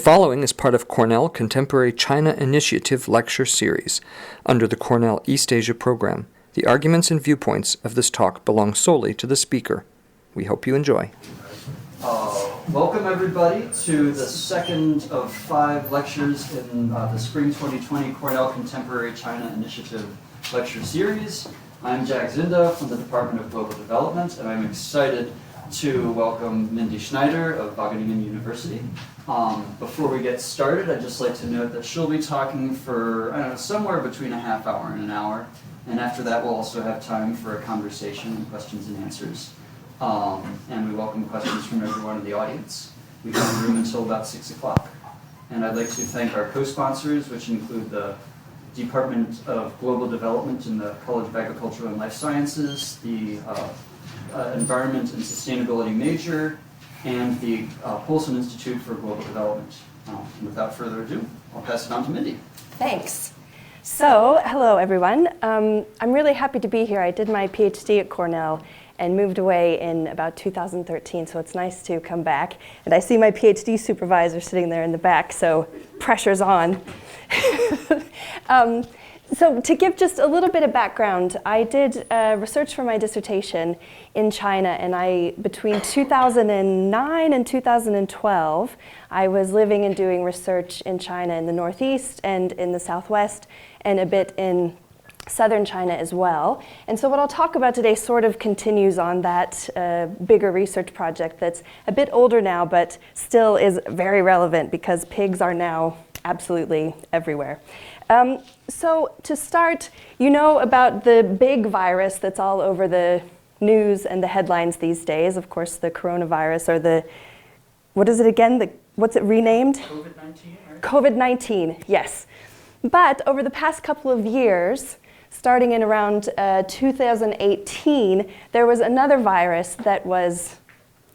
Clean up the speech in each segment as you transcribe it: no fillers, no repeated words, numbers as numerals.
following is part of Cornell Contemporary China Initiative Lecture Series under the Cornell East Asia program. The arguments and viewpoints of this talk belong solely to the speaker. We hope you enjoy. Welcome everybody to the second of 5 lectures in the Spring 2020 Cornell Contemporary China Initiative Lecture Series. I'm Jack Zinda from the Department of Global Development, and I'm excited to welcome Mindy Schneider of Wageningen University. Before we get started, I'd just like to note that she'll be talking for, I don't know, somewhere between a half hour and an hour. And after that, we'll also have time for a conversation and questions and answers. And we welcome questions from everyone in the audience. We have room until about 6 o'clock. And I'd like to thank our co-sponsors, which include the Department of Global Development in the College of Agriculture and Life Sciences, the Environment and Sustainability major, and the Polson Institute for Global Development. Without further ado, I'll pass it on to Mindy. Thanks. So, hello everyone. I'm really happy to be here. I did my PhD at Cornell and moved away in about 2013, so it's nice to come back. And I see my PhD supervisor sitting there in the back, so pressure's on. So to give just a little bit of background, I did research for my dissertation in China, and between 2009 and 2012, I was living and doing research in China in the Northeast and in the Southwest, and a bit in southern China as well. And so what I'll talk about today sort of continues on that bigger research project that's a bit older now, but still is very relevant because pigs are now absolutely everywhere. So to start, you know about the big virus that's all over the news and the headlines these days, of course, the coronavirus, or what is it again? What's it renamed? COVID-19, right? COVID-19, yes. But over the past couple of years, starting in around 2018, there was another virus that was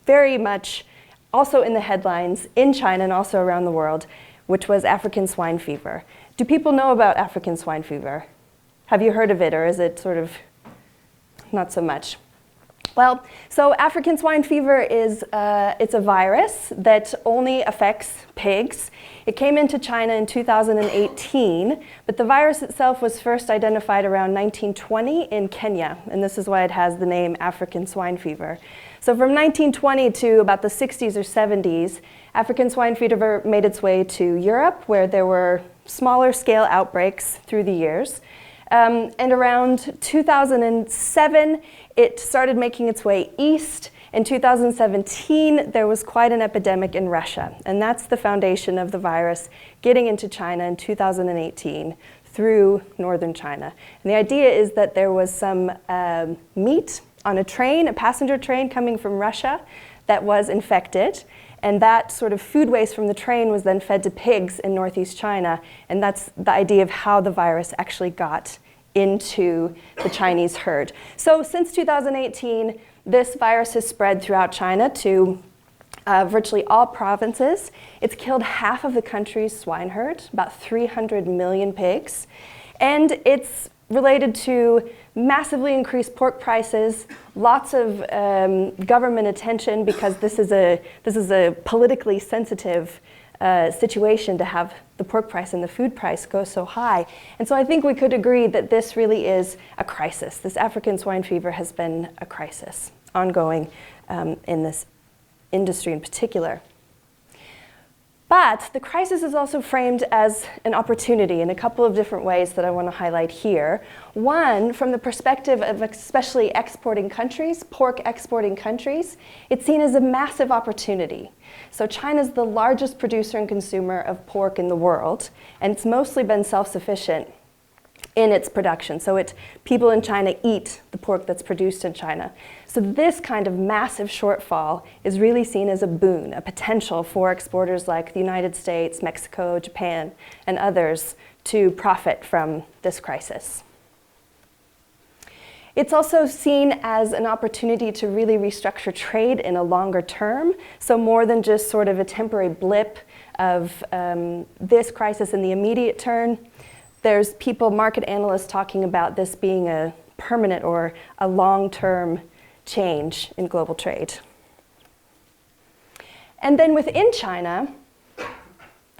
very much also in the headlines in China and also around the world, which was African swine fever. Do people know about African swine fever? Have you heard of it, or is it sort of not so much? Well, so African swine fever is it's a virus that only affects pigs. It came into China in 2018, but the virus itself was first identified around 1920 in Kenya, and this is why it has the name African swine fever. So from 1920 to about the 60s or 70s, African swine fever made its way to Europe, where there were smaller scale outbreaks through the years. And around 2007, it started making its way east. In 2017, there was quite an epidemic in Russia, and that's the foundation of the virus getting into China in 2018 through northern China. And the idea is that there was some meat on a train, a passenger train coming from Russia, that was infected. And that sort of food waste from the train was then fed to pigs in northeast China. And that's the idea of how the virus actually got into the Chinese herd. So since 2018, this virus has spread throughout China to virtually all provinces. It's killed half of the country's swine herd, about 300 million pigs. And it's related to massively increased pork prices, lots of government attention, because this is a politically sensitive situation to have the pork price and the food price go so high. And so I think we could agree that this really is a crisis. This African swine fever has been a crisis, ongoing in this industry in particular. But the crisis is also framed as an opportunity in a couple of different ways that I want to highlight here. One, from the perspective of especially exporting countries, pork exporting countries, it's seen as a massive opportunity. So China's the largest producer and consumer of pork in the world, and it's mostly been self-sufficient in its production. So people in China eat the pork that's produced in China. So this kind of massive shortfall is really seen as a boon, a potential for exporters like the United States, Mexico, Japan, and others to profit from this crisis. It's also seen as an opportunity to really restructure trade in a longer term, so more than just sort of a temporary blip of this crisis in the immediate term. There's market analysts talking about this being a permanent or a long-term change in global trade. And then within China,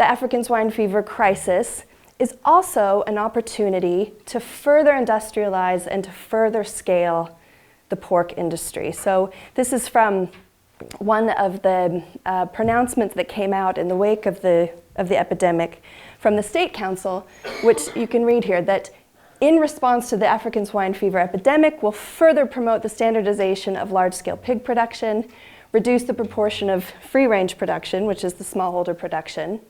the African swine fever crisis is also an opportunity to further industrialize and to further scale the pork industry. So this is from one of the pronouncements that came out in the wake of the epidemic from the State Council, which you can read here, that in response to the African swine fever epidemic, will further promote the standardization of large-scale pig production, reduce the proportion of free-range production, which is the smallholder production,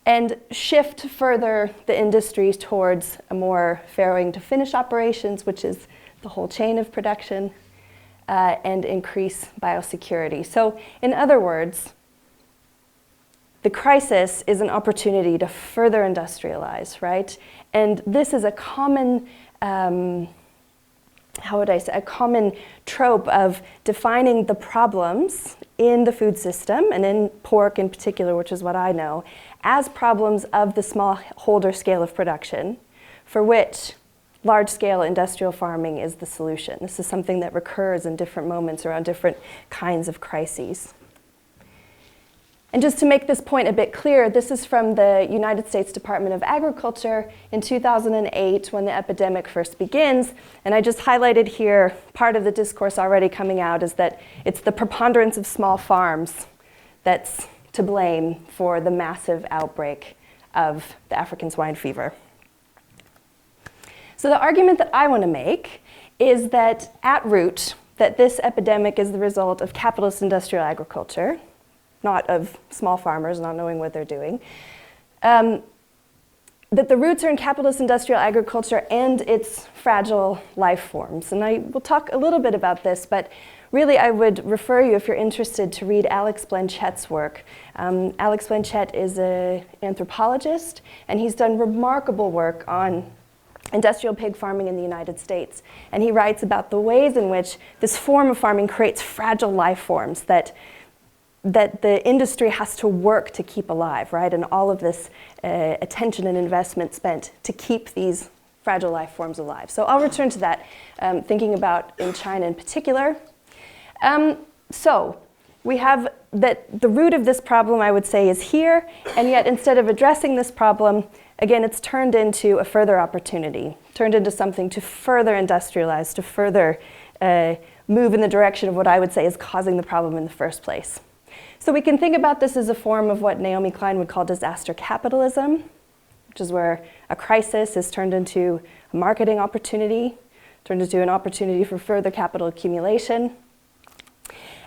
and shift further the industry towards a more farrowing to finish operations, which is the whole chain of production, and increase biosecurity. So in other words, the crisis is an opportunity to further industrialize, right? And this is a common, a common trope of defining the problems in the food system, and in pork in particular, which is what I know, as problems of the smallholder scale of production, for which large-scale industrial farming is the solution. This is something that recurs in different moments around different kinds of crises. And just to make this point a bit clearer, this is from the United States Department of Agriculture in 2008 when the epidemic first begins. And I just highlighted here, part of the discourse already coming out is that it's the preponderance of small farms that's to blame for the massive outbreak of the African swine fever. So the argument that I want to make is that at root, that this epidemic is the result of capitalist industrial agriculture, not of small farmers not knowing what they're doing. That the roots are in capitalist industrial agriculture and its fragile life forms. And I will talk a little bit about this, but really I would refer you, if you're interested, to read Alex Blanchet's work. Alex Blanchet is an anthropologist, and he's done remarkable work on industrial pig farming in the United States. And he writes about the ways in which this form of farming creates fragile life forms that the industry has to work to keep alive, right? And all of this attention and investment spent to keep these fragile life forms alive. So I'll return to that, thinking about in China in particular. So we have that the root of this problem, I would say, is here, and yet instead of addressing this problem, again, it's turned into a further opportunity, turned into something to further industrialize, to further move in the direction of what I would say is causing the problem in the first place. So we can think about this as a form of what Naomi Klein would call disaster capitalism, which is where a crisis is turned into a marketing opportunity, turned into an opportunity for further capital accumulation.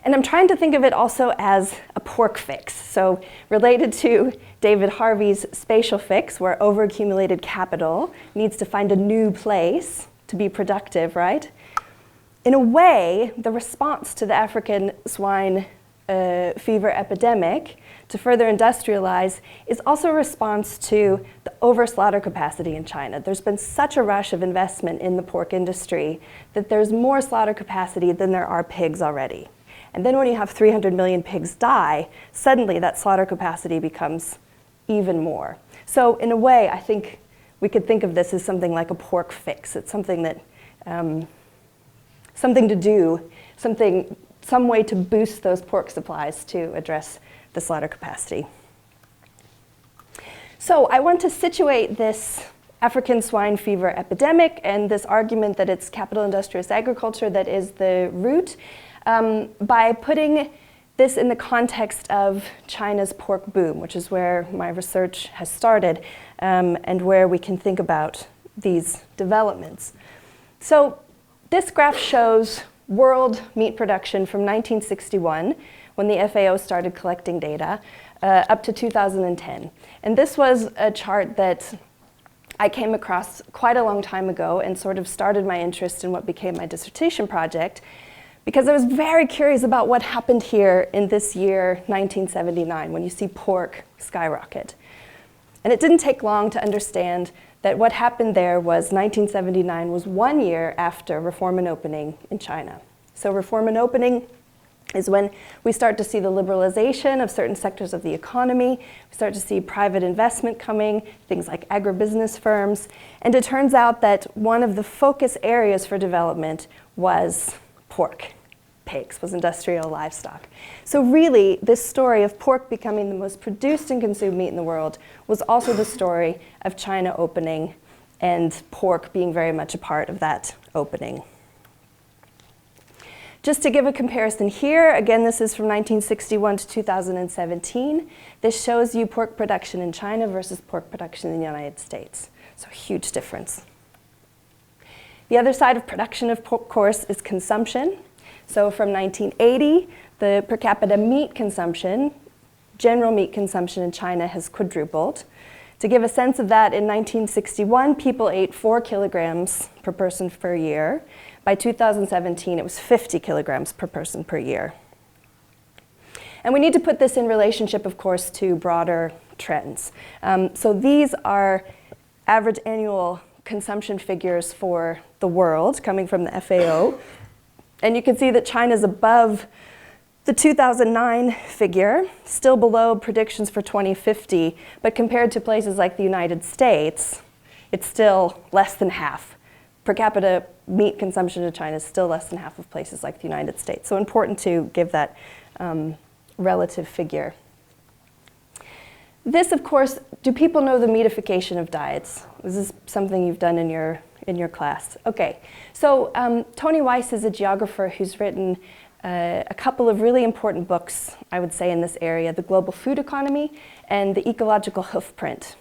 And I'm trying to think of it also as a pork fix. So related to David Harvey's spatial fix, where overaccumulated capital needs to find a new place to be productive, right? In a way, the response to the African swine fever epidemic to further industrialize is also a response to the over-slaughter capacity in China. There's been such a rush of investment in the pork industry that there's more slaughter capacity than there are pigs already. And then when you have 300 million pigs die, suddenly that slaughter capacity becomes even more. So in a way, I think we could think of this as something like a pork fix. It's something that, something to do, some way to boost those pork supplies to address the slaughter capacity. So I want to situate this African swine fever epidemic and this argument that it's capital industrialist agriculture that is the root by putting this in the context of China's pork boom, which is where my research has started and where we can think about these developments. So this graph shows world meat production from 1961, when the FAO started collecting data, up to 2010. And this was a chart that I came across quite a long time ago and sort of started my interest in what became my dissertation project, because I was very curious about what happened here in this year, 1979, when you see pork skyrocket. And it didn't take long to understand that what happened there was 1979 was 1 year after reform and opening in China. So reform and opening is when we start to see the liberalization of certain sectors of the economy. We start to see private investment coming, things like agribusiness firms. And it turns out that one of the focus areas for development was pork. pigs, was industrial livestock. So really, this story of pork becoming the most produced and consumed meat in the world was also the story of China opening and pork being very much a part of that opening. Just to give a comparison here, again, this is from 1961 to 2017. This shows you pork production in China versus pork production in the United States. So a huge difference. The other side of production, of course, is consumption. So from 1980, the per capita meat consumption, general meat consumption in China has quadrupled. To give a sense of that, in 1961, people ate 4 kilograms per person per year. By 2017, it was 50 kilograms per person per year. And we need to put this in relationship, of course, to broader trends. So these are average annual consumption figures for the world coming from the FAO. And you can see that China's above the 2009 figure, still below predictions for 2050, but compared to places like the United States, it's still less than half. Per capita meat consumption in China is still less than half of places like the United States. So important to give that relative figure. This, of course, do people know the meatification of diets? This is something you've done in your class. Okay, so Tony Weiss is a geographer who's written a couple of really important books, I would say, in this area, The Global Food Economy and The Ecological Hoofprint.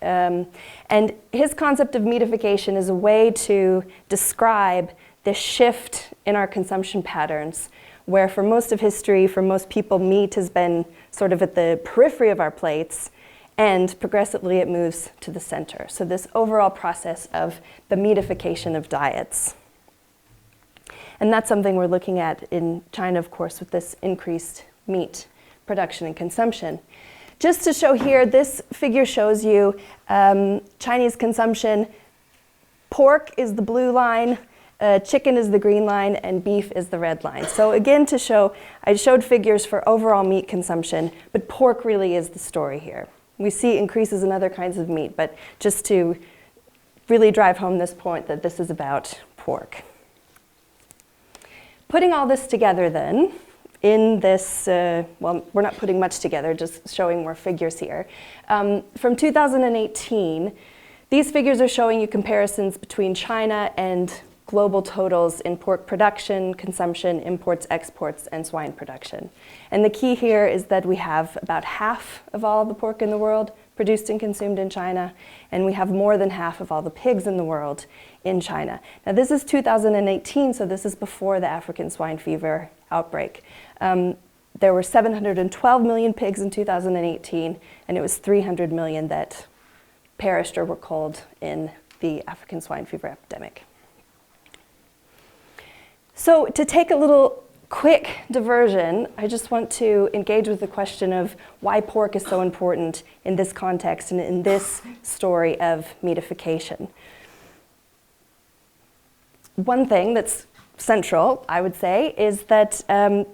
And his concept of meatification is a way to describe this shift in our consumption patterns, where for most of history, for most people, meat has been sort of at the periphery of our plates, and progressively it moves to the center. So this overall process of the meatification of diets. And that's something we're looking at in China, of course, with this increased meat production and consumption. Just to show here, this figure shows you Chinese consumption. Pork is the blue line, chicken is the green line, and beef is the red line. So again, to show, I showed figures for overall meat consumption, but pork really is the story here. We see increases in other kinds of meat, but just to really drive home this point that this is about pork. Putting all this together then, in this, well, we're not putting much together, just showing more figures here. From 2018, these figures are showing you comparisons between China and global totals in pork production, consumption, imports, exports, and swine production. And the key here is that we have about half of all the pork in the world produced and consumed in China, and we have more than half of all the pigs in the world in China. Now this is 2018, so this is before the African swine fever outbreak. There were 712 million pigs in 2018, and it was 300 million that perished or were culled in the African swine fever epidemic. So to take a little quick diversion, I just want to engage with the question of why pork is so important in this context and in this story of meatification. One thing that's central, I would say, is that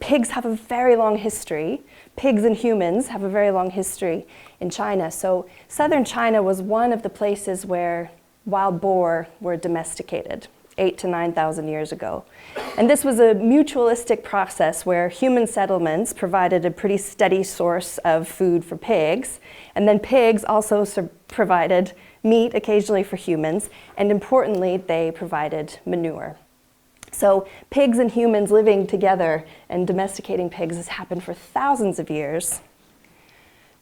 pigs have a very long history. Pigs and humans have a very long history in China. So southern China was one of the places where wild boar were domesticated 8,000 to 9,000 years ago. And this was a mutualistic process where human settlements provided a pretty steady source of food for pigs, and then pigs also provided meat occasionally for humans, and importantly, they provided manure. So pigs and humans living together and domesticating pigs has happened for thousands of years,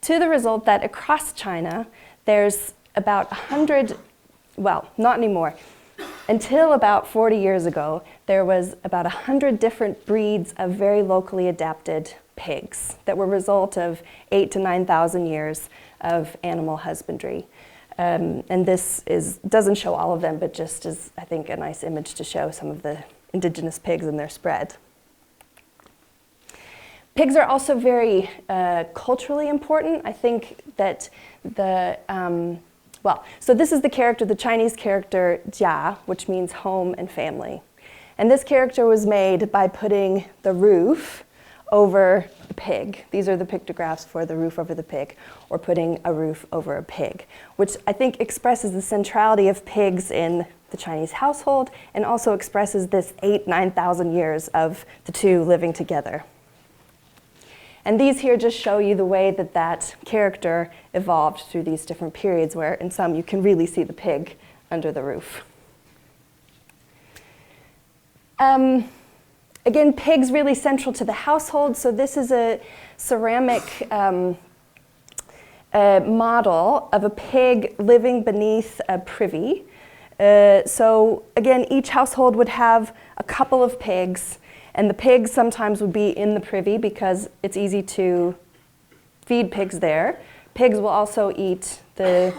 to the result that across China, there's about 100, well, not anymore. Until about 40 years ago, there was about 100 different breeds of very locally adapted pigs that were a result of 8,000 to 9,000 years of animal husbandry. And this doesn't show all of them, but just is, I think, a nice image to show some of the indigenous pigs and their spread. Pigs are also very culturally important. I think that so this is the character, the Chinese character jia, which means home and family. And this character was made by putting the roof over the pig. These are the pictographs for the roof over the pig, or putting a roof over a pig, which I think expresses the centrality of pigs in the Chinese household, and also expresses this 9,000 years of the two living together. And these here just show you the way that that character evolved through these different periods, where in some you can really see the pig under the roof. Again, pigs really central to the household. So this is a ceramic model of a pig living beneath a privy. So again, each household would have a couple of pigs, and the pigs sometimes would be in the privy because it's easy to feed pigs there. Pigs will also eat the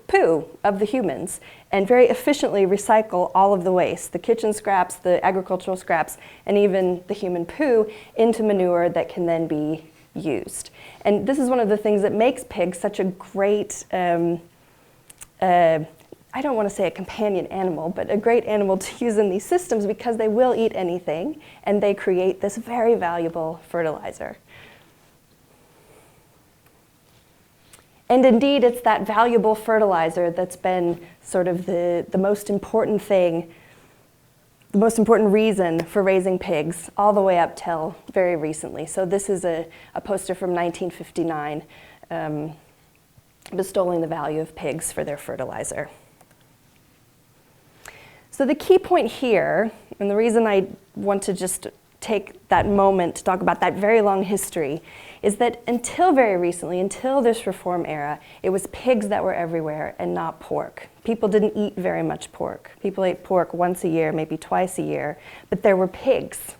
poo of the humans and very efficiently recycle all of the waste, the kitchen scraps, the agricultural scraps, and even the human poo into manure that can then be used. And this is one of the things that makes pigs such a great, I don't want to say a companion animal, but a great animal to use in these systems, because they will eat anything and they create this very valuable fertilizer. And indeed, it's that valuable fertilizer that's been sort of the most important thing, the most important reason for raising pigs all the way up till very recently. So this is a poster from 1959 bestowing the value of pigs for their fertilizer. So the key point here, and the reason I want to just take that moment to talk about that very long history, is that until very recently, until this reform era, it was pigs that were everywhere and not pork. People didn't eat very much pork. People ate pork once a year, maybe twice a year, but there were pigs.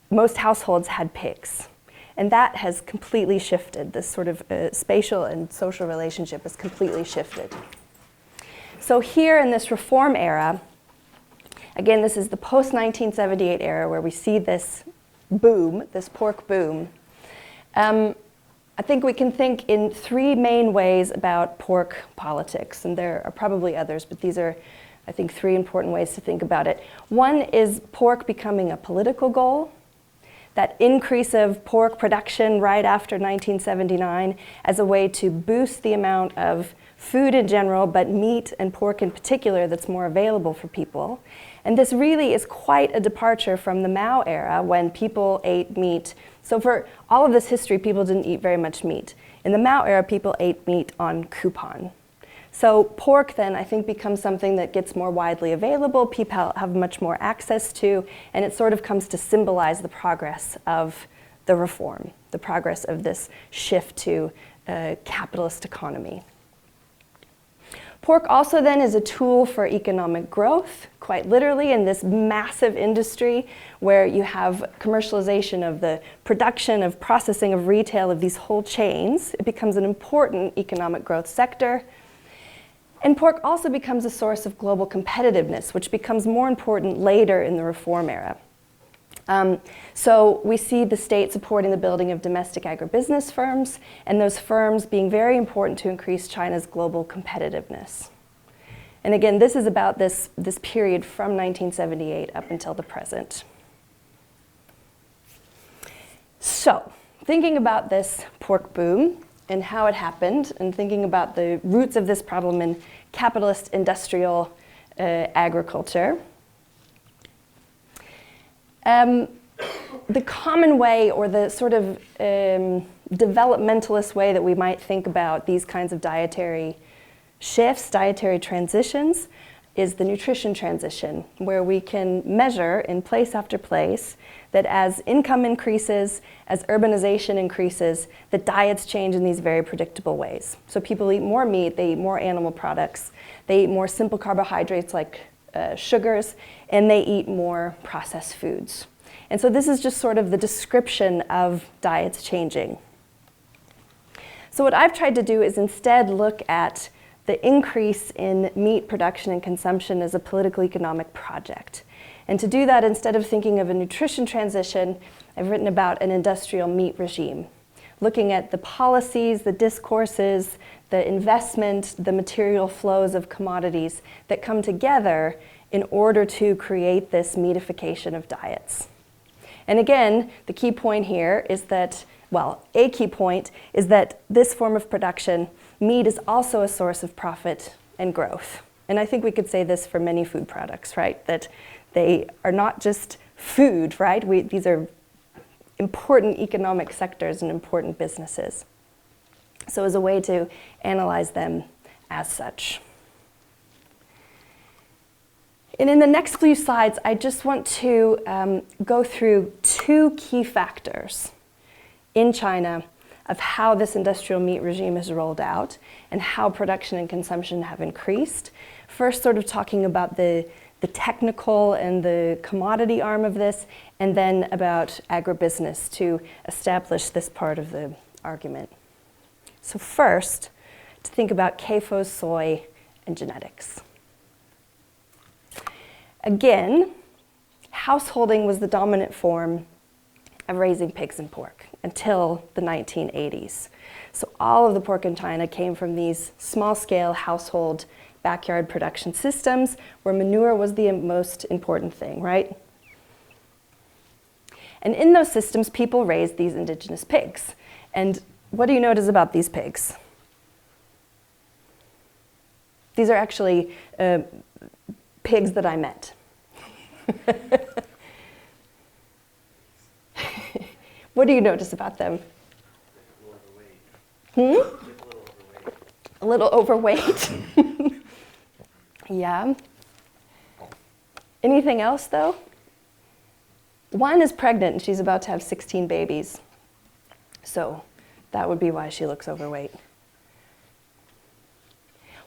Most households had pigs. And that has completely shifted. This sort of spatial and social relationship has completely shifted. So here in this reform era, again, this is the post-1978 era where we see this boom, this pork boom. I think we can think in three main ways about pork politics, and there are probably others, but these are, I think, three important ways to think about it. One is pork becoming a political goal. That increase of pork production right after 1979 as a way to boost the amount of food in general, but meat and pork in particular, that's more available for people. And this really is quite a departure from the Mao era, when people ate meat. So for all of this history, people didn't eat very much meat. In the Mao era, people ate meat on coupon. So pork then, I think, becomes something that gets more widely available, people have much more access to, and it sort of comes to symbolize the progress of the reform, the progress of this shift to a capitalist economy. Pork also then is a tool for economic growth, quite literally, in this massive industry where you have commercialization of the production, of processing, of retail, of these whole chains. It becomes an important economic growth sector. And pork also becomes a source of global competitiveness, which becomes more important later in the reform era. So we see the state supporting the building of domestic agribusiness firms, and those firms being very important to increase China's global competitiveness. And again, this is about this period from 1978 up until the present. So, thinking about this pork boom and how it happened, and thinking about the roots of this problem in capitalist industrial agriculture, the common way, or the sort of developmentalist way that we might think about these kinds of dietary shifts, dietary transitions, is the nutrition transition, where we can measure in place after place that as income increases, as urbanization increases, that diets change in these very predictable ways. So people eat more meat, they eat more animal products, they eat more simple carbohydrates like sugars, and they eat more processed foods. And so this is just sort of the description of diets changing. So what I've tried to do is instead look at the increase in meat production and consumption as a political economic project. And to do that, instead of thinking of a nutrition transition, I've written about an industrial meat regime, looking at the policies, the discourses, the investment, the material flows of commodities that come together in order to create this meatification of diets. And again, the key point here is that, well, a key point is that this form of production, meat, is also a source of profit and growth. And I think we could say this for many food products, right? That they are not just food, right? These are important economic sectors and important businesses. So as a way to analyze them as such. And in the next few slides, I just want to go through two key factors in China of how this industrial meat regime is rolled out and how production and consumption have increased. First, sort of talking about the technical and the commodity arm of this, and then about agribusiness to establish this part of the argument. So first, to think about CAFOs, soy, and genetics. Again, householding was the dominant form of raising pigs and pork until the 1980s. So all of the pork in China came from these small-scale household backyard production systems where manure was the most important thing, right? And in those systems, people raised these indigenous pigs. And what do you notice about these pigs? These are actually pigs that I met. What do you notice about them? A little overweight. Yeah. Anything else, though? One is pregnant, and she's about to have 16 babies. So that would be why she looks overweight.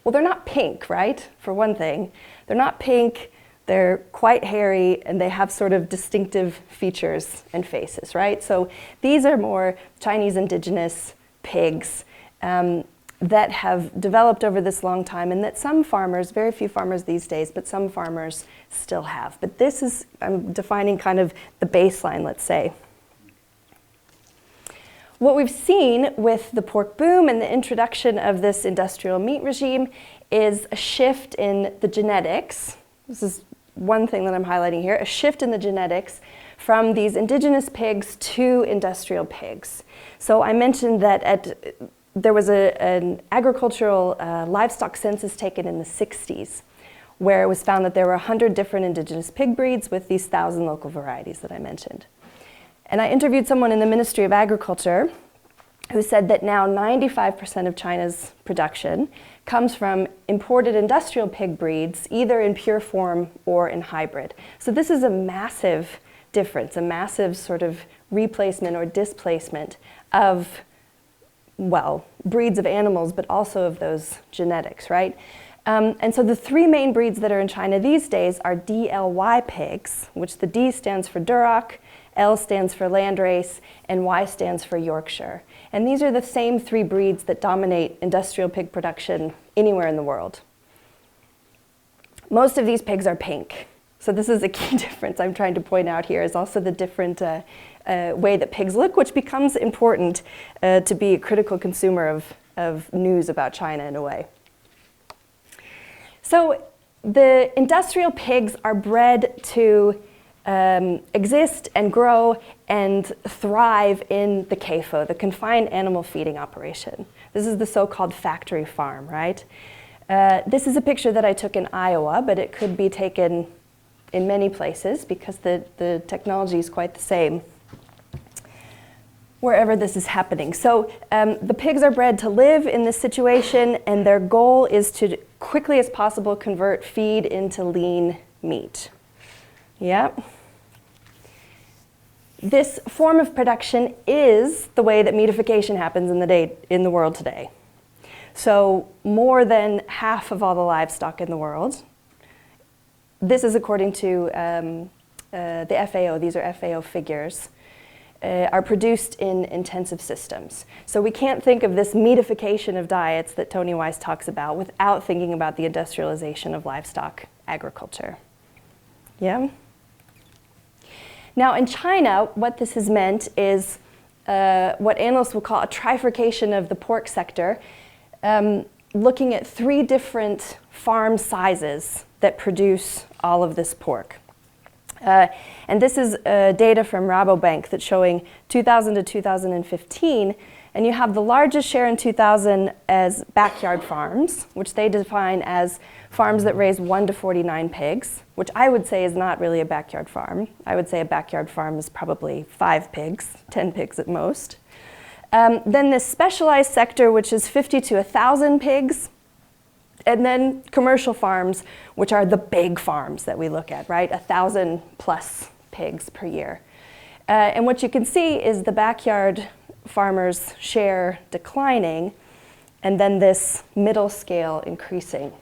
Well, they're not pink, right? For one thing. They're not pink, they're quite hairy, and they have sort of distinctive features and faces, right? So these are more Chinese indigenous pigs that have developed over this long time, and that some farmers, very few farmers these days, but some farmers still have. But this is, I'm defining kind of the baseline, let's say. What we've seen with the pork boom and the introduction of this industrial meat regime is a shift in the genetics. This is one thing that I'm highlighting here, a shift in the genetics from these indigenous pigs to industrial pigs. So I mentioned that there was an agricultural livestock census taken in the 60s, where it was found that there were 100 different indigenous pig breeds with these 1,000 local varieties that I mentioned. And I interviewed someone in the Ministry of Agriculture who said that now 95% of China's production comes from imported industrial pig breeds, either in pure form or in hybrid. So this is a massive difference, a massive sort of replacement or displacement of, well, breeds of animals, but also of those genetics, right? And so the three main breeds that are in China these days are DLY pigs, which the D stands for Duroc, L stands for Landrace, and Y stands for Yorkshire. And these are the same three breeds that dominate industrial pig production anywhere in the world. Most of these pigs are pink. So this is a key difference I'm trying to point out here, is also the different way that pigs look, which becomes important to be a critical consumer of news about China in a way. So the industrial pigs are bred to exist and grow and thrive in the CAFO, the confined animal feeding operation. This is the so-called factory farm, right? This is a picture that I took in Iowa, but it could be taken in many places because the technology is quite the same wherever this is happening. So the pigs are bred to live in this situation, and their goal is to quickly as possible convert feed into lean meat. Yep. This form of production is the way that meatification happens in the world today. So more than half of all the livestock in the world, this is according to the FAO, these are FAO figures, are produced in intensive systems. So we can't think of this meatification of diets that Tony Weiss talks about without thinking about the industrialization of livestock agriculture. Yeah? Now in China, what this has meant is what analysts will call a trifurcation of the pork sector, looking at three different farm sizes that produce all of this pork. And this is data from Rabobank that's showing 2000 to 2015, And you have the largest share in 2000 as backyard farms, which they define as farms that raise 1 to 49 pigs, which I would say is not really a backyard farm. I would say a backyard farm is probably 5 pigs, 10 pigs at most. Then this specialized sector, which is 50 to 1,000 pigs. And then commercial farms, which are the big farms that we look at, right? 1,000 plus pigs per year. And what you can see is the backyard farmers' share declining, and then this middle scale increasing.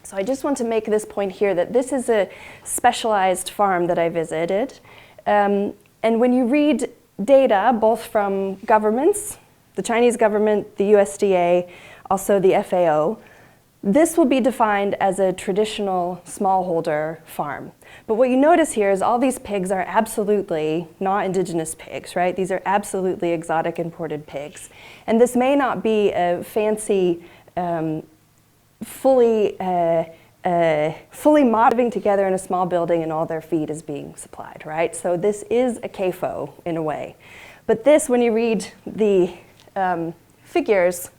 So I just want to make this point here that this is a specialized farm that I visited. And when you read data, both from governments, the Chinese government, the USDA, also the FAO, this will be defined as a traditional smallholder farm. But what you notice here is all these pigs are absolutely not indigenous pigs, right? These are absolutely exotic imported pigs. And this may not be a fancy, fully living together in a small building and all their feed is being supplied, right? So this is a CAFO in a way. But this, when you read the figures,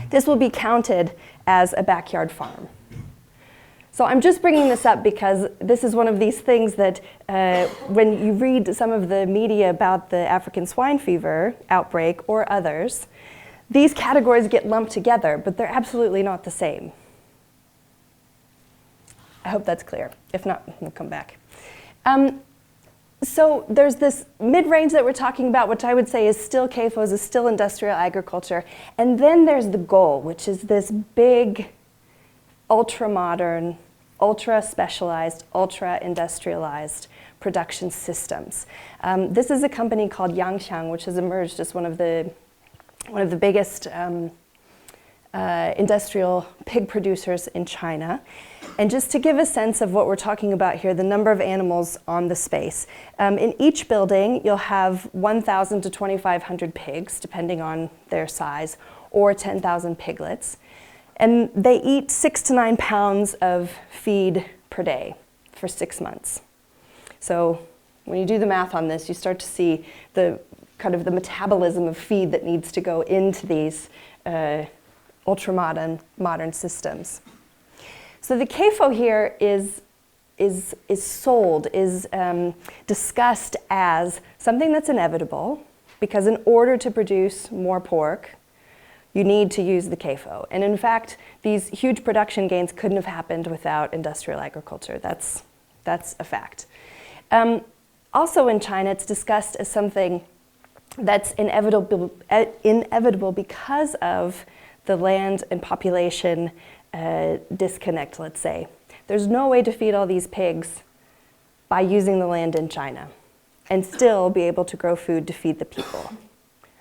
this will be counted as a backyard farm. So I'm just bringing this up because this is one of these things that when you read some of the media about the African swine fever outbreak or others, these categories get lumped together, but they're absolutely not the same. I hope that's clear. If not, we'll come back. So there's this mid-range that we're talking about, which I would say is still CAFOs, is still industrial agriculture. And then there's the goal, which is this big, ultra-modern, ultra-specialized, ultra-industrialized production systems. This is a company called Yangxiang, which has emerged as one of the biggest industrial pig producers in China. And just to give a sense of what we're talking about here, the number of animals on the space. In each building, you'll have 1,000 to 2,500 pigs, depending on their size, or 10,000 piglets. And they eat 6 to 9 pounds of feed per day for 6 months. So when you do the math on this, you start to see the kind of the metabolism of feed that needs to go into these ultra-modern systems. So the CAFO here is discussed as something that's inevitable, because in order to produce more pork, you need to use the CAFO. And in fact, these huge production gains couldn't have happened without industrial agriculture. That's a fact. Also in China, it's discussed as something that's inevitable because of the land and population disconnect, let's say. There's no way to feed all these pigs by using the land in China and still be able to grow food to feed the people,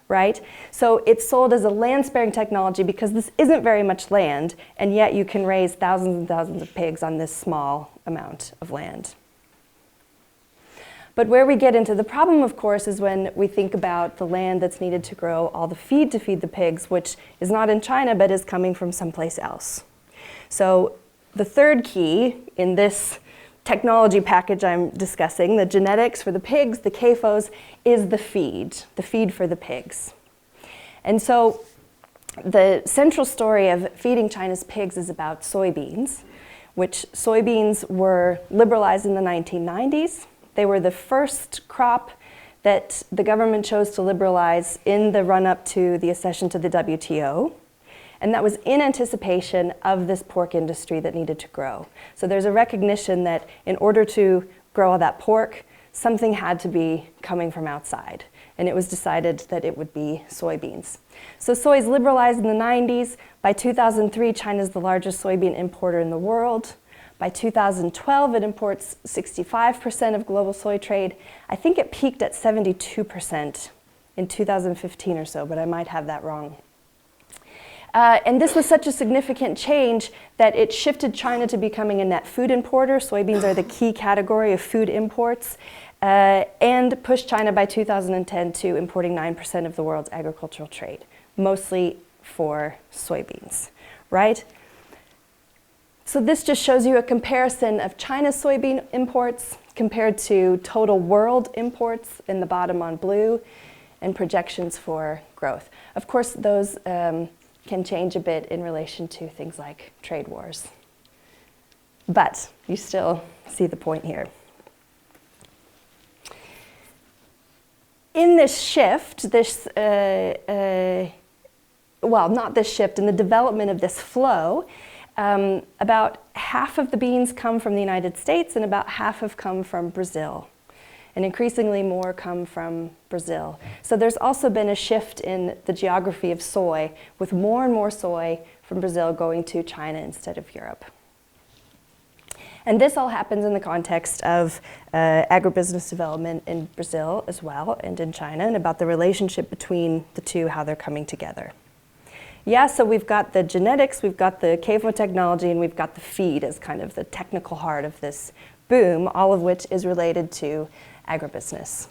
right? So it's sold as a land-sparing technology because this isn't very much land, and yet you can raise thousands and thousands of pigs on this small amount of land. But where we get into the problem, of course, is when we think about the land that's needed to grow all the feed to feed the pigs, which is not in China, but is coming from someplace else. So the third key in this technology package I'm discussing, the genetics for the pigs, the CAFOs, is the feed for the pigs. And so the central story of feeding China's pigs is about soybeans, which soybeans were liberalized in the 1990s. They were the first crop that the government chose to liberalize in the run-up to the accession to the WTO. And that was in anticipation of this pork industry that needed to grow. So there's a recognition that in order to grow all that pork, something had to be coming from outside. And it was decided that it would be soybeans. So soy is liberalized in the 90s. By 2003, China's the largest soybean importer in the world. By 2012, it imports 65% of global soy trade. I think it peaked at 72% in 2015 or so, but I might have that wrong. And this was such a significant change that it shifted China to becoming a net food importer. Soybeans are the key category of food imports, and pushed China by 2010 to importing 9% of the world's agricultural trade, mostly for soybeans, right? So this just shows you a comparison of China's soybean imports compared to total world imports in the bottom on blue. and projections for growth. Of course, those can change a bit in relation to things like trade wars. But you still see the point here. In this shift, not this shift, in the development of this flow, about half of the beans come from the United States and about half have come from Brazil. And increasingly more come from Brazil. So there's also been a shift in the geography of soy, with more and more soy from Brazil going to China instead of Europe. And this all happens in the context of agribusiness development in Brazil as well, and in China, and about the relationship between the two, how they're coming together. Yeah, so we've got the genetics, we've got the CAFO technology, and we've got the feed as kind of the technical heart of this boom, all of which is related to agribusiness.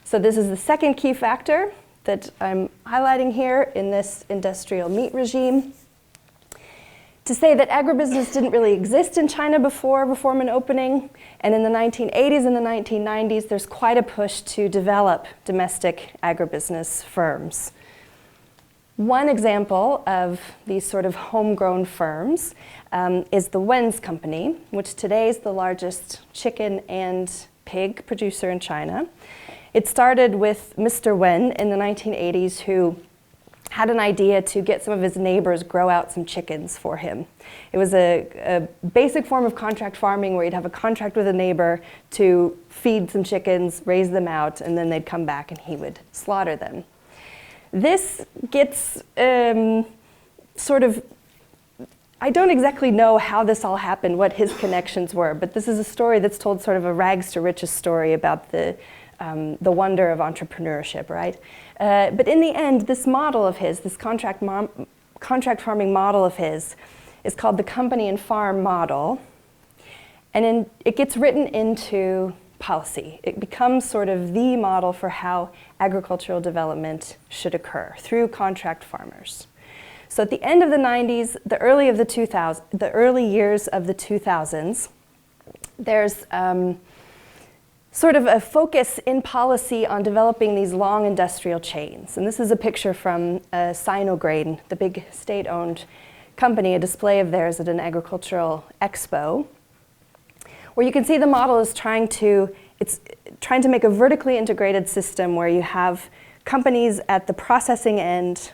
So this is the second key factor that I'm highlighting here in this industrial meat regime. To say that agribusiness didn't really exist in China before reform and opening, and in the 1980s and the 1990s, there's quite a push to develop domestic agribusiness firms. One example of these sort of homegrown firms is the Wen's company, which today is the largest chicken and pig producer in China. It started with Mr. Wen in the 1980s, who had an idea to get some of his neighbors grow out some chickens for him. It was a basic form of contract farming where you'd have a contract with a neighbor to feed some chickens, raise them out, and then they'd come back and he would slaughter them. This gets sort of, I don't exactly know how this all happened, what his connections were, but this is a story that's told sort of a rags to riches story about the wonder of entrepreneurship, right? But in the end, this model of his, this contract farming model of his, is called the company and farm model, and it gets written into policy. It becomes sort of the model for how agricultural development should occur through contract farmers. So at the end of the 90s, the early years of the 2000s, there's sort of a focus in policy on developing these long industrial chains. And this is a picture from Sinograin, the big state-owned company, a display of theirs at an agricultural expo, where you can see the model is trying to make a vertically integrated system where you have companies at the processing end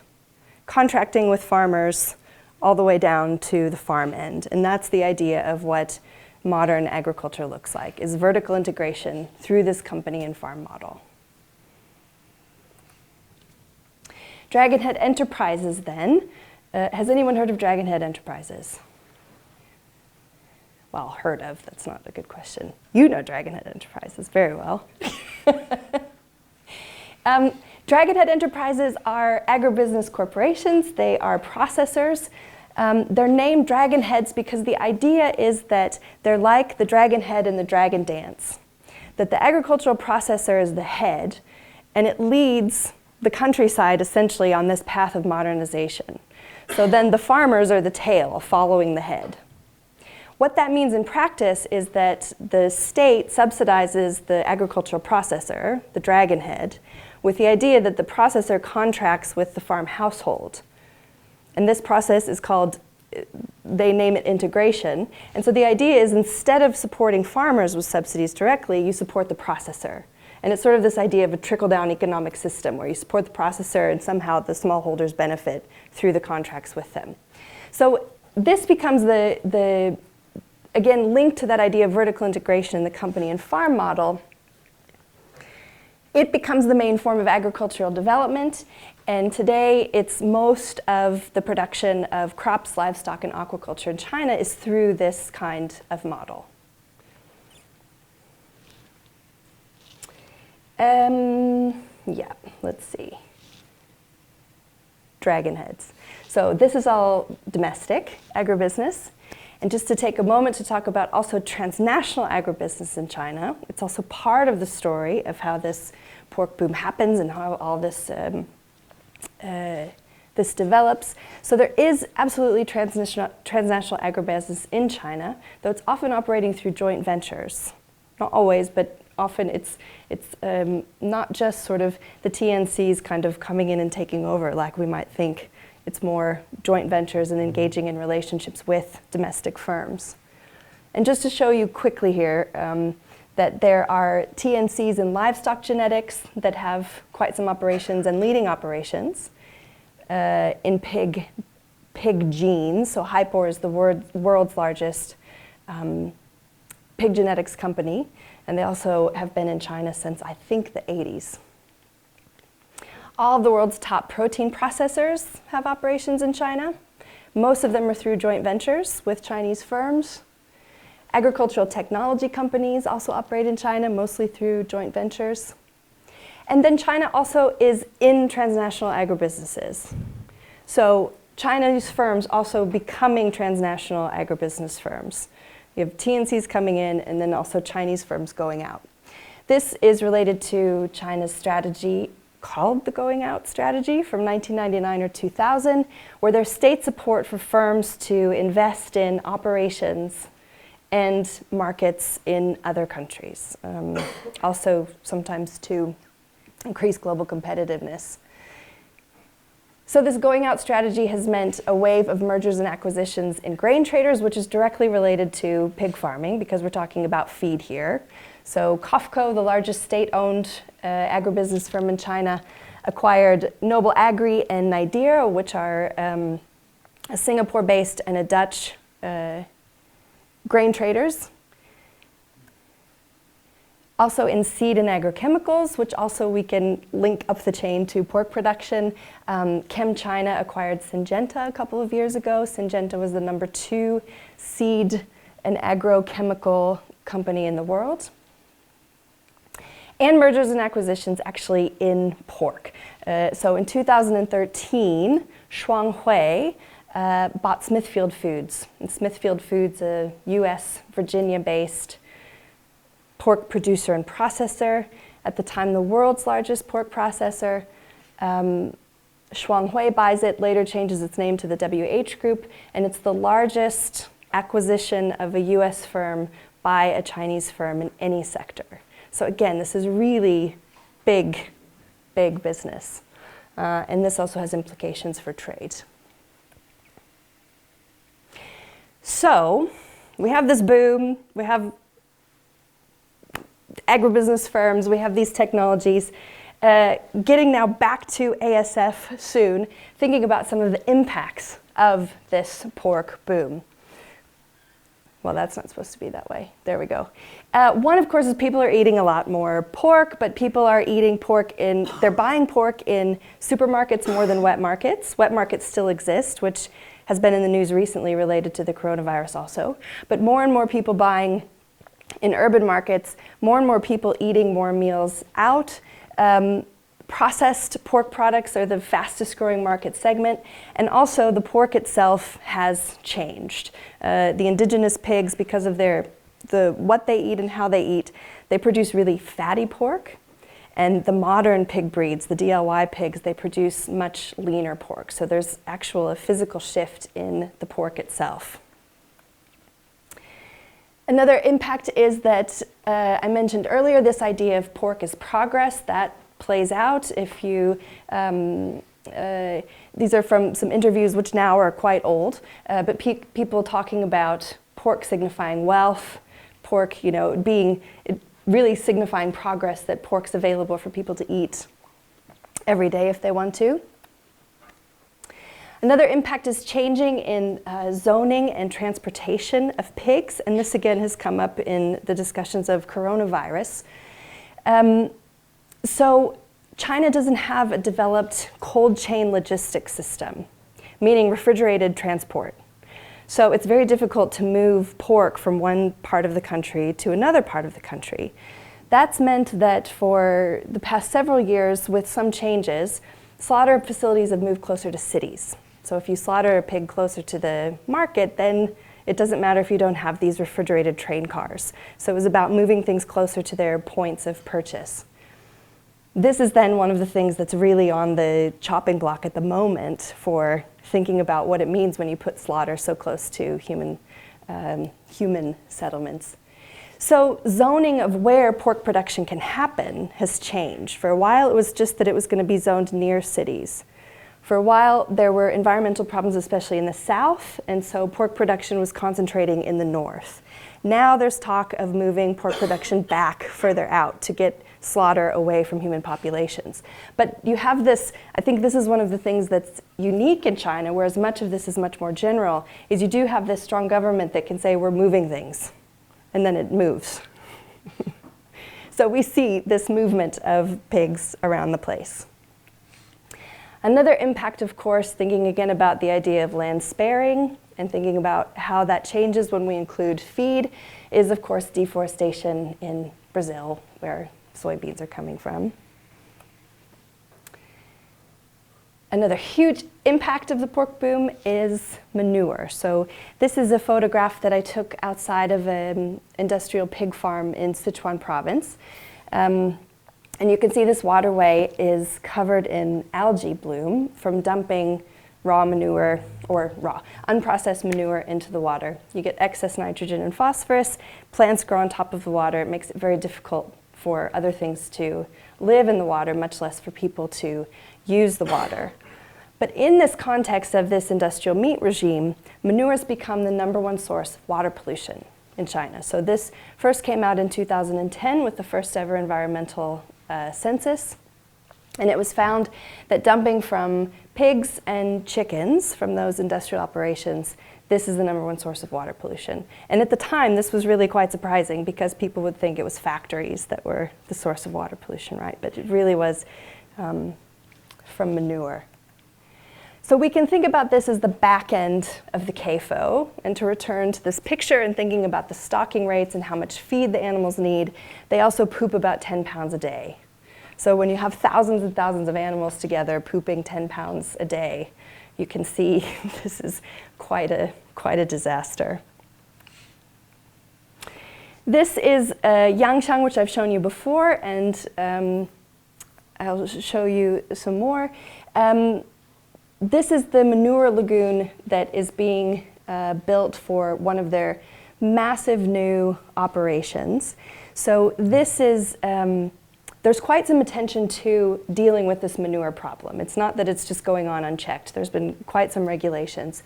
contracting with farmers all the way down to the farm end. And that's the idea of what modern agriculture looks like, is vertical integration through this company and farm model. Dragonhead Enterprises then. Has anyone heard of Dragonhead Enterprises? Well, heard of, that's not a good question. You know Dragonhead Enterprises very well. Dragonhead Enterprises are agribusiness corporations. They are processors. They're named Dragonheads because the idea is that they're like the dragon head and the dragon dance. That the agricultural processor is the head, and it leads the countryside essentially on this path of modernization. So then the farmers are the tail following the head. What that means in practice is that the state subsidizes the agricultural processor, the dragon head, with the idea that the processor contracts with the farm household. And this process is called, they name it integration. And so the idea is instead of supporting farmers with subsidies directly, you support the processor. And it's sort of this idea of a trickle-down economic system where you support the processor and somehow the smallholders benefit through the contracts with them. So this becomes the again, linked to that idea of vertical integration in the company and farm model. It becomes the main form of agricultural development, and today it's most of the production of crops, livestock, and aquaculture in China is through this kind of model. Yeah, let's see. Dragonheads. So this is all domestic agribusiness. And just to take a moment to talk about also transnational agribusiness in China, it's also part of the story of how this pork boom happens and how all this this develops. So there is absolutely transnational agribusiness in China, though it's often operating through joint ventures. Not always, but often it's not just sort of the TNCs kind of coming in and taking over like we might think. It's more joint ventures and engaging in relationships with domestic firms. And just to show you quickly here, that there are TNCs in livestock genetics that have quite some operations and leading operations. In pig genes, so Hypor is the world's largest pig genetics company, and they also have been in China since I think the 80s. All of the world's top protein processors have operations in China. Most of them are through joint ventures with Chinese firms. Agricultural technology companies also operate in China, mostly through joint ventures. And then China also is in transnational agribusinesses. So Chinese firms also becoming transnational agribusiness firms. You have TNCs coming in and then also Chinese firms going out. This is related to China's strategy called the Going Out Strategy from 1999 or 2000, where there's state support for firms to invest in operations and markets in other countries. Also sometimes to increase global competitiveness. So this going out strategy has meant a wave of mergers and acquisitions in grain traders, which is directly related to pig farming because we're talking about feed here. So COFCO, the largest state-owned agribusiness firm in China, acquired Noble Agri and Nidera, which are a Singapore-based and a Dutch grain traders. Also in seed and agrochemicals, which also we can link up the chain to pork production. ChemChina acquired Syngenta a couple of years ago. Syngenta was the number 2 seed and agrochemical company in the world. And mergers and acquisitions actually in pork. So in 2013, Shuanghui bought Smithfield Foods. And Smithfield Foods, a US, Virginia-based pork producer and processor, at the time the world's largest pork processor. Shuanghui buys it, later changes its name to the WH Group, and it's the largest acquisition of a US firm by a Chinese firm in any sector. So again, this is really big, big business. And this also has implications for trade. So we have this boom, we have agribusiness firms, we have these technologies. Getting now back to ASF soon, thinking about some of the impacts of this pork boom. Well, that's not supposed to be that way. There we go. One, of course, is people are eating a lot more pork, but people are eating pork they're buying pork in supermarkets more than wet markets. Wet markets still exist, which has been in the news recently related to the coronavirus also. But more and more people buying in urban markets, more and more people eating more meals out. Processed pork products are the fastest growing market segment, and also the pork itself has changed. The indigenous pigs, because of what they eat and how they eat, they produce really fatty pork, and the modern pig breeds, the DLY pigs, they produce much leaner pork. So there's a physical shift in the pork itself. Another impact is that I mentioned earlier this idea of pork as progress that plays out. If you, these are from some interviews which now are quite old, but people talking about pork signifying wealth, pork, being really signifying progress, that pork's available for people to eat every day if they want to. Another impact is changing in zoning and transportation of pigs, and this again has come up in the discussions of coronavirus. So China doesn't have a developed cold chain logistics system, meaning refrigerated transport. So it's very difficult to move pork from one part of the country to another part of the country. That's meant that for the past several years, with some changes, slaughter facilities have moved closer to cities. So if you slaughter a pig closer to the market, then it doesn't matter if you don't have these refrigerated train cars. So it was about moving things closer to their points of purchase. This is then one of the things that's really on the chopping block at the moment for thinking about what it means when you put slaughter so close to human settlements. So zoning of where pork production can happen has changed. For a while, it was just that it was going to be zoned near cities. For a while, there were environmental problems, especially in the south, and so pork production was concentrating in the north. Now there's talk of moving pork production back further out to get slaughter away from human populations. But you have this, I think this is one of the things that's unique in China, whereas much of this is much more general, is you do have this strong government that can say we're moving things, and then it moves. So we see this movement of pigs around the place. Another impact, of course, thinking again about the idea of land sparing and thinking about how that changes when we include feed, is of course deforestation in Brazil, where soybeans are coming from. Another huge impact of the pork boom is manure. So this is a photograph that I took outside of an industrial pig farm in Sichuan province. And you can see this waterway is covered in algae bloom from dumping raw manure, or raw, unprocessed manure into the water. You get excess nitrogen and phosphorus, plants grow on top of the water, it makes it very difficult for other things to live in the water, much less for people to use the water. But in this context of this industrial meat regime, manure has become the #1 source of water pollution in China. So this first came out in 2010 with the first ever environmental census. And it was found that dumping from pigs and chickens from those industrial operations, this is the #1 source of water pollution. And at the time, this was really quite surprising because people would think it was factories that were the source of water pollution, right? But it really was from manure. So we can think about this as the back end of the CAFO. And to return to this picture and thinking about the stocking rates and how much feed the animals need, they also poop about 10 pounds a day. So when you have thousands and thousands of animals together pooping 10 pounds a day, you can see this is quite a disaster. This is Yangshan, which I've shown you before, and I'll show you some more. This is the Manure Lagoon that is being built for one of their massive new operations. So this is, there's quite some attention to dealing with this manure problem. It's not that it's just going on unchecked. There's been quite some regulations.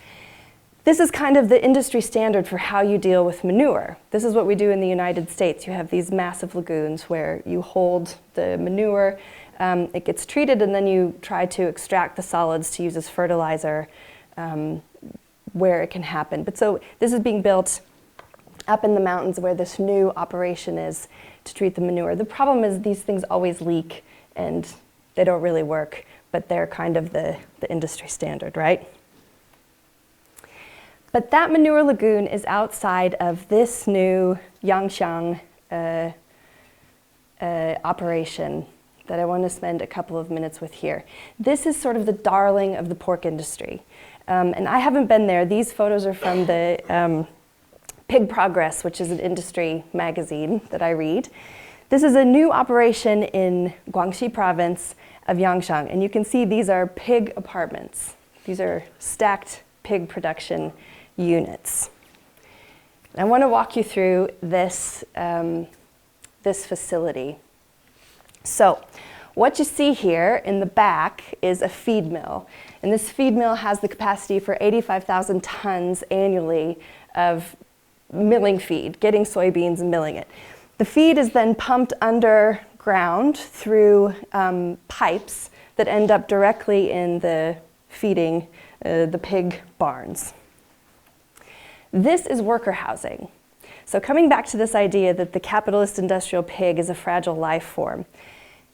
This is kind of the industry standard for how you deal with manure. This is what we do in the United States. You have these massive lagoons where you hold the manure, it gets treated, and then you try to extract the solids to use as fertilizer where it can happen. But so this is being built up in the mountains where this new operation is to treat the manure. The problem is these things always leak and they don't really work, but they're kind of the industry standard, right? But that manure lagoon is outside of this new Yangshan operation that I want to spend a couple of minutes with here. This is sort of the darling of the pork industry. And I haven't been there. These photos are from the Pig Progress, which is an industry magazine that I read. This is a new operation in Guangxi province of Yangshan. And you can see these are pig apartments. These are stacked pig production units. I want to walk you through this, this facility. So what you see here in the back is a feed mill. And this feed mill has the capacity for 85,000 tons annually of milling feed, getting soybeans and milling it. The feed is then pumped underground through pipes that end up directly in the feeding the pig barns. This is worker housing. So coming back to this idea that the capitalist industrial pig is a fragile life form,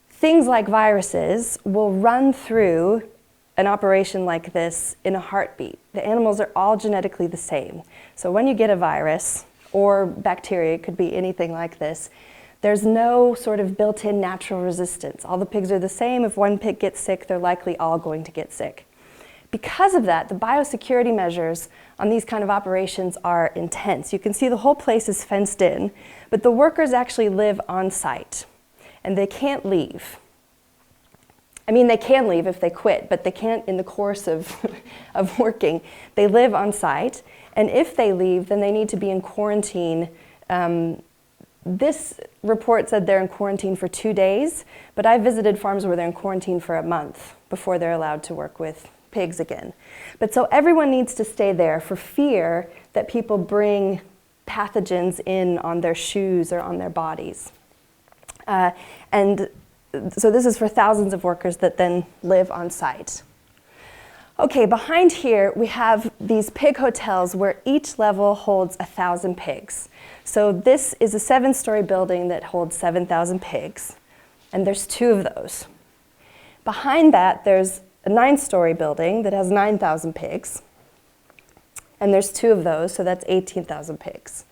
things like viruses will run through an operation like this in a heartbeat. The animals are all genetically the same. So when you get a virus or bacteria, it could be anything like this, there's no sort of built-in natural resistance. All the pigs are the same. If one pig gets sick, they're likely all going to get sick. Because of that, the biosecurity measures on these kind of operations are intense. You can see the whole place is fenced in, but the workers actually live on site and they can't leave. I mean, they can leave if they quit, but they can't in the course of, of working. They live on site, and if they leave, then they need to be in quarantine This report said they're in quarantine for 2 days, but I visited farms where they're in quarantine for a month before they're allowed to work with pigs again. But so everyone needs to stay there for fear that people bring pathogens in on their shoes or on their bodies. And so this is for thousands of workers that then live on site. Okay, behind here we have these pig hotels where each level holds 1,000 pigs. So this is a 7-story building that holds 7,000 pigs, and there's 2 of those. Behind that there's a 9-story building that has 9,000 pigs, and there's 2 of those, so that's 18,000 pigs.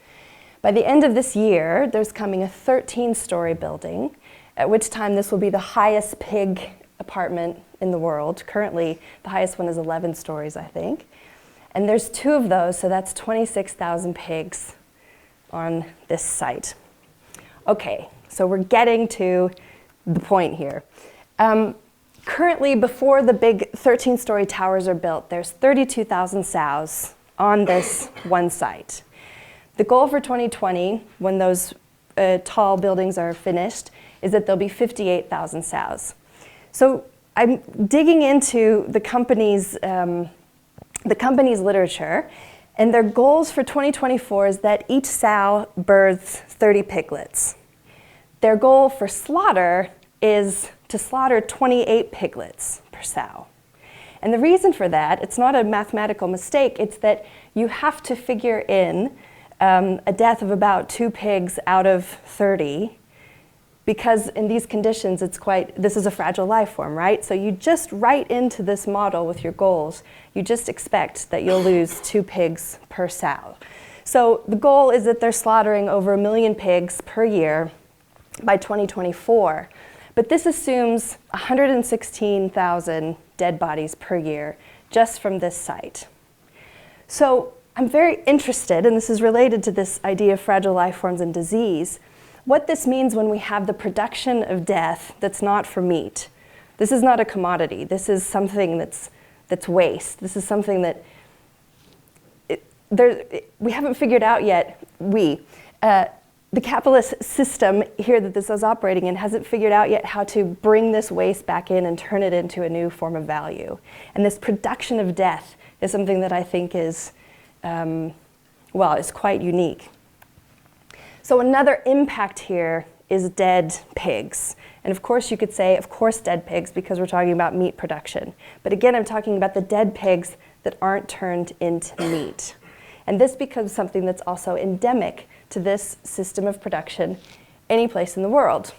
By the end of this year, there's coming a 13-story building, at which time this will be the highest pig apartment in the world. Currently, the highest one is 11 stories, I think. And there's 2 of those, so that's 26,000 pigs on this site. Okay, so we're getting to the point here. Currently, before the big 13-story towers are built, there's 32,000 sows on this one site. The goal for 2020, when those tall buildings are finished, is that there'll be 58,000 sows. So I'm digging into the company's literature, and their goals for 2024 is that each sow births 30 piglets. Their goal for slaughter is to slaughter 28 piglets per sow. And the reason for that, it's not a mathematical mistake, it's that you have to figure in a death of about 2 pigs out of 30, because in these conditions, this is a fragile life form, right? So you just write into this model with your goals, you just expect that you'll lose 2 pigs per sow. So the goal is that they're slaughtering over 1 million pigs per year by 2024. But this assumes 116,000 dead bodies per year just from this site. So I'm very interested, and this is related to this idea of fragile life forms and disease, what this means when we have the production of death that's not for meat. This is not a commodity. This is something that's waste. This is something that we haven't figured out yet. The capitalist system here that this is operating in hasn't figured out yet how to bring this waste back in and turn it into a new form of value. And this production of death is something that I think is quite unique. So another impact here is dead pigs. And of course you could say, of course dead pigs, because we're talking about meat production. But again, I'm talking about the dead pigs that aren't turned into meat. And this becomes something that's also endemic to this system of production any place in the world.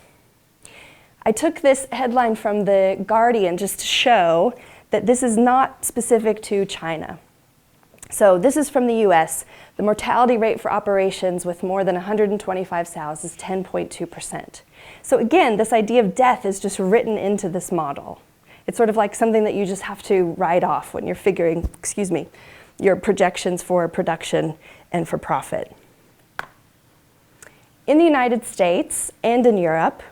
I took this headline from The Guardian just to show that this is not specific to China. So this is from the US. The mortality rate for operations with more than 125 sows is 10.2%. So again, this idea of death is just written into this model. It's sort of like something that you just have to write off when you're figuring, your projections for production and for profit. In the United States and in Europe,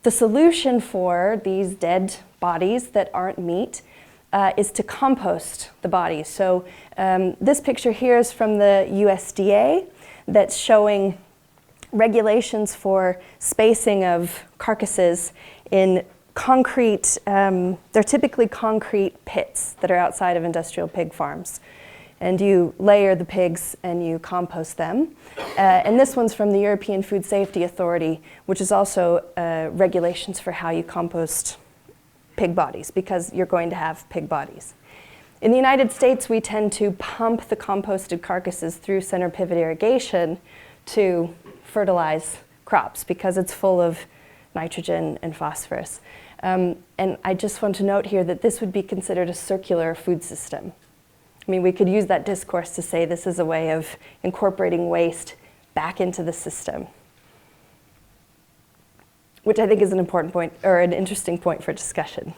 the solution for these dead bodies that aren't meat is to compost the bodies. So this picture here is from the USDA that's showing regulations for spacing of carcasses in concrete, they're typically concrete pits that are outside of industrial pig farms. And you layer the pigs and you compost them. And this one's from the European Food Safety Authority, which is also regulations for how you compost pig bodies, because you're going to have pig bodies. In the United States, we tend to pump the composted carcasses through center pivot irrigation to fertilize crops because it's full of nitrogen and phosphorus. And I just want to note here that this would be considered a circular food system. I mean, we could use that discourse to say this is a way of incorporating waste back into the system, which I think is an important point, or an interesting point for discussion.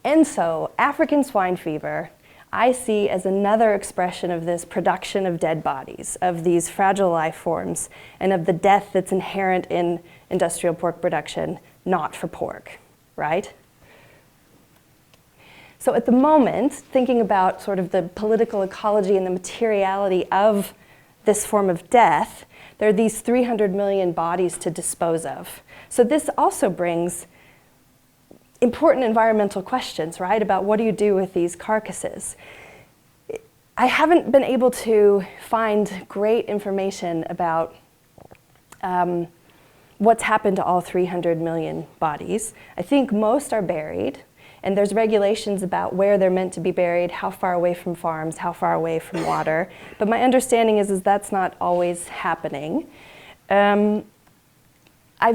And so, African swine fever, I see as another expression of this production of dead bodies, of these fragile life forms, and of the death that's inherent in industrial pork production, not for pork, right? So at the moment, thinking about sort of the political ecology and the materiality of this form of death, there are these 300 million bodies to dispose of. So this also brings important environmental questions, right, about what do you do with these carcasses. I haven't been able to find great information about what's happened to all 300 million bodies. I think most are buried, and there's regulations about where they're meant to be buried, how far away from farms, how far away from water. But my understanding is that's not always happening. I've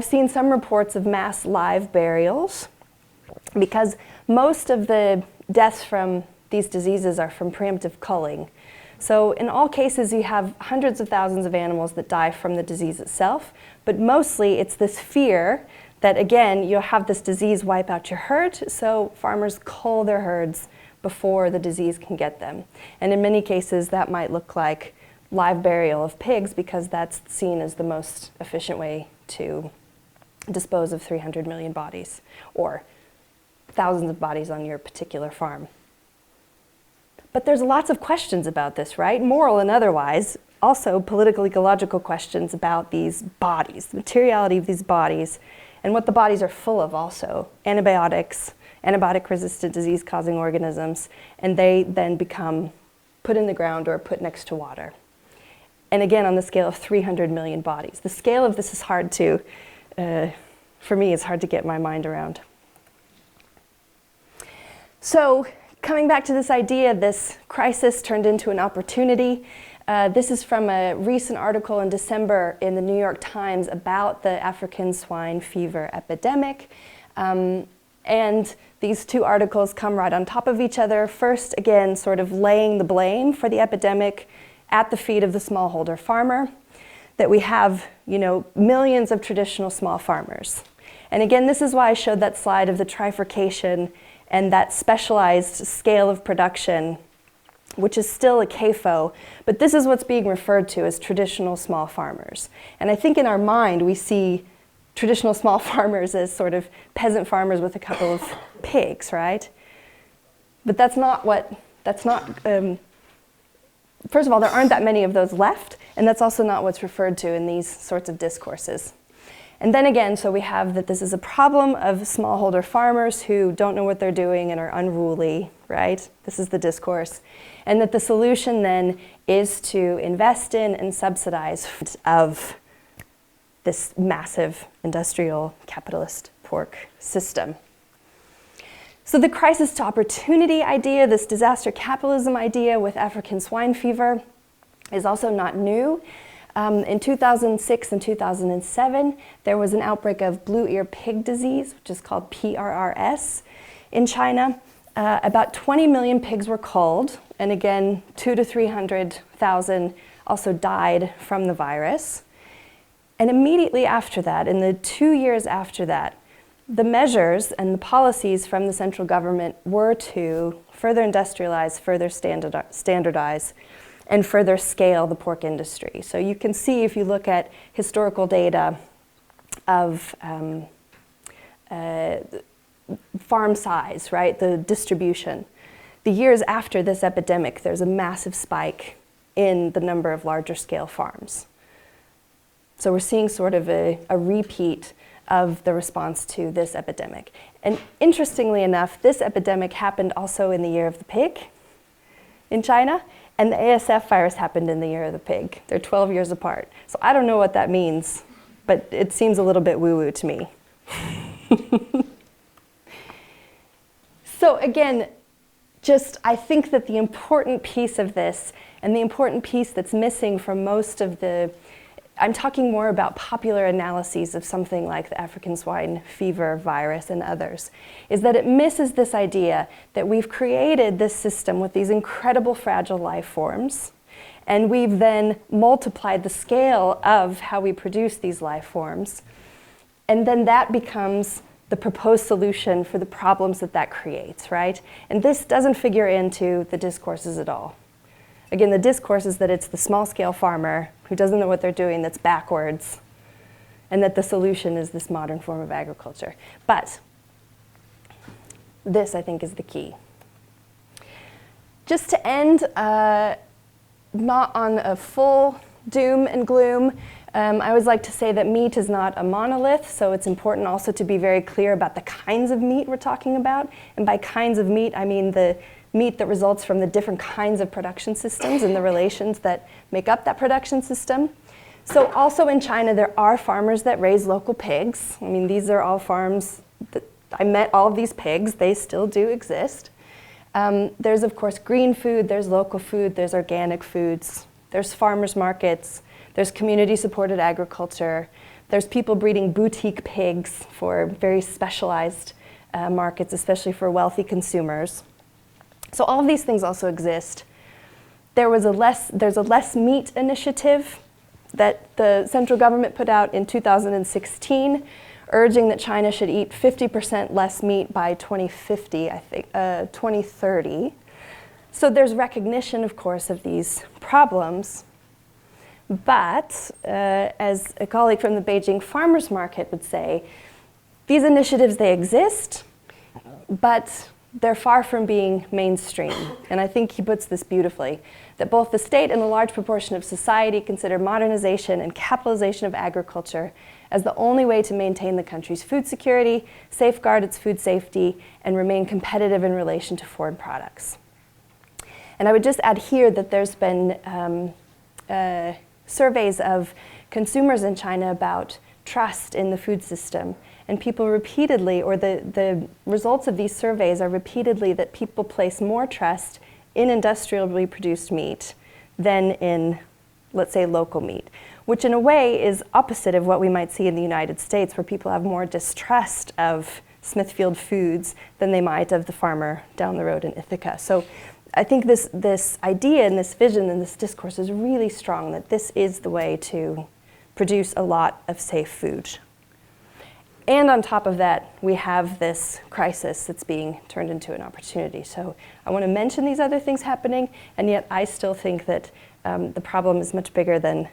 seen some reports of mass live burials, because most of the deaths from these diseases are from preemptive culling. So in all cases, you have hundreds of thousands of animals that die from the disease itself, but mostly it's this fear that, again, you'll have this disease wipe out your herd, so farmers cull their herds before the disease can get them. And in many cases, that might look like live burial of pigs, because that's seen as the most efficient way to dispose of 300 million bodies, or thousands of bodies on your particular farm. But there's lots of questions about this, right? Moral and otherwise. Also political ecological questions about these bodies, the materiality of these bodies, and what the bodies are full of also. Antibiotics, antibiotic-resistant disease-causing organisms, and they then become put in the ground or put next to water. And again, on the scale of 300 million bodies. The scale of this is hard to, for me, it's hard to get my mind around. So, coming back to this idea, this crisis turned into an opportunity. This is from a recent article in December in the New York Times about the African swine fever epidemic. And these two articles come right on top of each other. First, again, sort of laying the blame for the epidemic at the feet of the smallholder farmer, that we have, millions of traditional small farmers. And again, this is why I showed that slide of the trifurcation and that specialized scale of production, which is still a CAFO, but this is what's being referred to as traditional small farmers. And I think in our mind, we see traditional small farmers as sort of peasant farmers with a couple of pigs, right? But that's not, first of all, there aren't that many of those left, and that's also not what's referred to in these sorts of discourses. And then again, so we have that this is a problem of smallholder farmers who don't know what they're doing and are unruly, right? This is the discourse. And that the solution then is to invest in and subsidize of this massive industrial capitalist pork system. So the crisis to opportunity idea, this disaster capitalism idea with African swine fever, is also not new. In 2006 and 2007, there was an outbreak of blue ear pig disease, which is called PRRS, in China. About 20 million pigs were culled, and again, 200,000 to 300,000 also died from the virus. And immediately after that, in the 2 years after that, the measures and the policies from the central government were to further industrialize, further standardize, and further scale the pork industry. So you can see, if you look at historical data of farm size, right, the distribution, the years after this epidemic, there's a massive spike in the number of larger scale farms. So we're seeing sort of a repeat of the response to this epidemic. And interestingly enough, this epidemic happened also in the year of the pig in China, and the ASF virus happened in the year of the pig. They're 12 years apart. So I don't know what that means, but it seems a little bit woo-woo to me. So again, I think that the important piece of this, and the important piece that's missing from most of I'm talking more about popular analyses of something like the African swine fever virus and others, is that it misses this idea that we've created this system with these incredible fragile life forms, and we've then multiplied the scale of how we produce these life forms, and then that becomes the proposed solution for the problems that creates, right? And this doesn't figure into the discourses at all. Again, the discourse is that it's the small-scale farmer who doesn't know what they're doing that's backwards, and that the solution is this modern form of agriculture. But this, I think, is the key. Just to end, not on a full doom and gloom. I always like to say that meat is not a monolith, so it's important also to be very clear about the kinds of meat we're talking about. And by kinds of meat, I mean the meat that results from the different kinds of production systems and the relations that make up that production system. So also in China, there are farmers that raise local pigs. I mean, these are all farms that I met all of these pigs. They still do exist. There's, of course, green food, there's local food, there's organic foods, there's farmers markets, there's community-supported agriculture, there's people breeding boutique pigs for very specialized markets, especially for wealthy consumers. So all of these things also exist. There's a less meat initiative that the central government put out in 2016, urging that China should eat 50% less meat by 2050, 2030. So there's recognition, of course, of these problems. But as a colleague from the Beijing Farmers Market would say, these initiatives, they exist, but they're far from being mainstream. And I think he puts this beautifully, that both the state and a large proportion of society consider modernization and capitalization of agriculture as the only way to maintain the country's food security, safeguard its food safety, and remain competitive in relation to foreign products. And I would just add here that there's been surveys of consumers in China about trust in the food system. And people repeatedly, or the results of these surveys are repeatedly that people place more trust in industrially produced meat than in, let's say, local meat, which in a way is opposite of what we might see in the United States, where people have more distrust of Smithfield Foods than they might of the farmer down the road in Ithaca. So I think this idea and this vision and this discourse is really strong, that this is the way to produce a lot of safe food. And on top of that, we have this crisis that's being turned into an opportunity. So I want to mention these other things happening, and yet I still think that the problem is much bigger than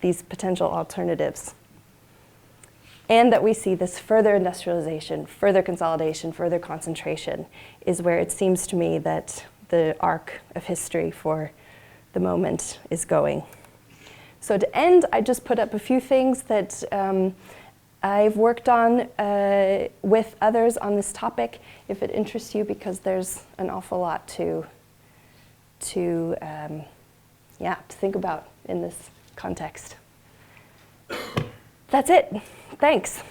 these potential alternatives. And that we see this further industrialization, further consolidation, further concentration is where it seems to me that the arc of history for the moment is going. So to end, I just put up a few things that I've worked on with others on this topic, if it interests you, because there's an awful lot to think about in this context. That's it. Thanks.